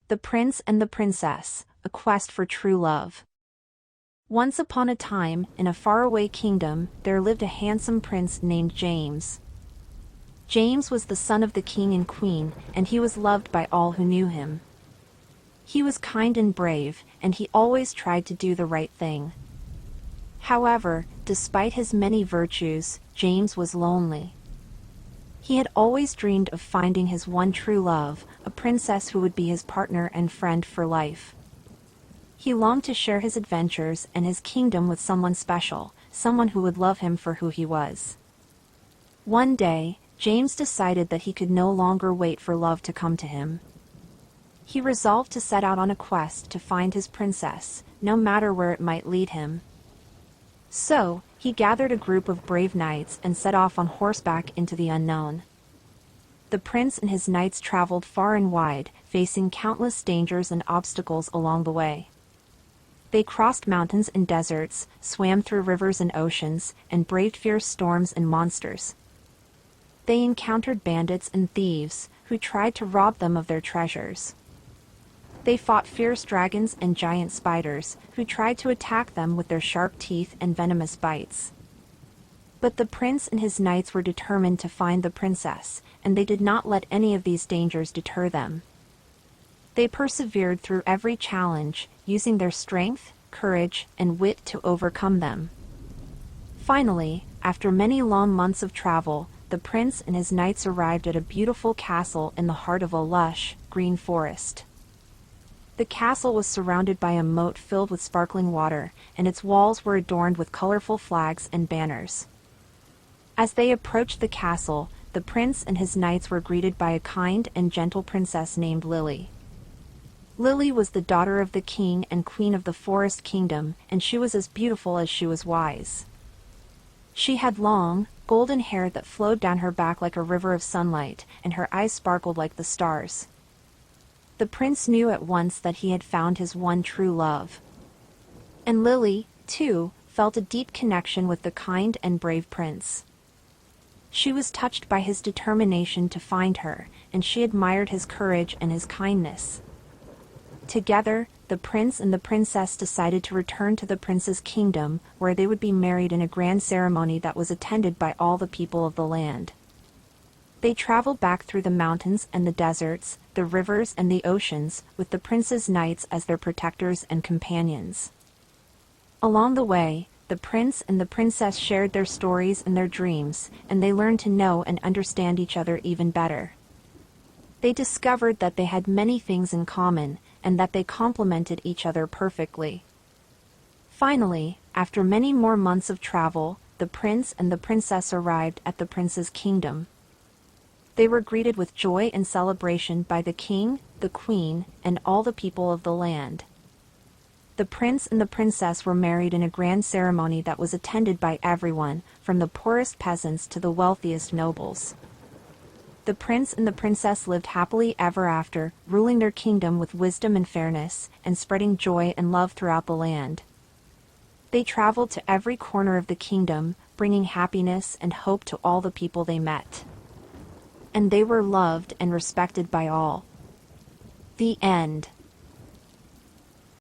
The Prince and the Princess, A Quest for True Love. Once upon a time, in a faraway kingdom, there lived a handsome prince named James. James was the son of the king and queen, and he was loved by all who knew him. He was kind and brave, and he always tried to do the right thing. However, despite his many virtues, James was lonely. He had always dreamed of finding his one true love, a princess who would be his partner and friend for life. He longed to share his adventures and his kingdom with someone special, someone who would love him for who he was. One day, James decided that he could no longer wait for love to come to him. He resolved to set out on a quest to find his princess, no matter where it might lead him. So, he gathered a group of brave knights and set off on horseback into the unknown. The prince and his knights traveled far and wide, facing countless dangers and obstacles along the way. They crossed mountains and deserts, swam through rivers and oceans, and braved fierce storms and monsters. They encountered bandits and thieves, who tried to rob them of their treasures. They fought fierce dragons and giant spiders, who tried to attack them with their sharp teeth and venomous bites. But the prince and his knights were determined to find the princess, and they did not let any of these dangers deter them. They persevered through every challenge, using their strength, courage, and wit to overcome them. Finally, after many long months of travel, the prince and his knights arrived at a beautiful castle in the heart of a lush, green forest. The castle was surrounded by a moat filled with sparkling water, and its walls were adorned with colorful flags and banners. As they approached the castle, the prince and his knights were greeted by a kind and gentle princess named Lily. Lily was the daughter of the king and queen of the Forest Kingdom, and she was as beautiful as she was wise. She had long, golden hair that flowed down her back like a river of sunlight, and her eyes sparkled like the stars. The prince knew at once that he had found his one true love. And Lily, too, felt a deep connection with the kind and brave prince. She was touched by his determination to find her, and she admired his courage and his kindness. Together, the prince and the princess decided to return to the prince's kingdom, where they would be married in a grand ceremony that was attended by all the people of the land. They traveled back through the mountains and the deserts, the rivers and the oceans, with the prince's knights as their protectors and companions. Along the way, the prince and the princess shared their stories and their dreams, and they learned to know and understand each other even better. They discovered that they had many things in common, and that they complemented each other perfectly. Finally, after many more months of travel, the prince and the princess arrived at the prince's kingdom. They were greeted with joy and celebration by the king, the queen, and all the people of the land. The prince and the princess were married in a grand ceremony that was attended by everyone, from the poorest peasants to the wealthiest nobles. The prince and the princess lived happily ever after, ruling their kingdom with wisdom and fairness, and spreading joy and love throughout the land. They traveled to every corner of the kingdom, bringing happiness and hope to all the people they met. And they were loved and respected by all. The end.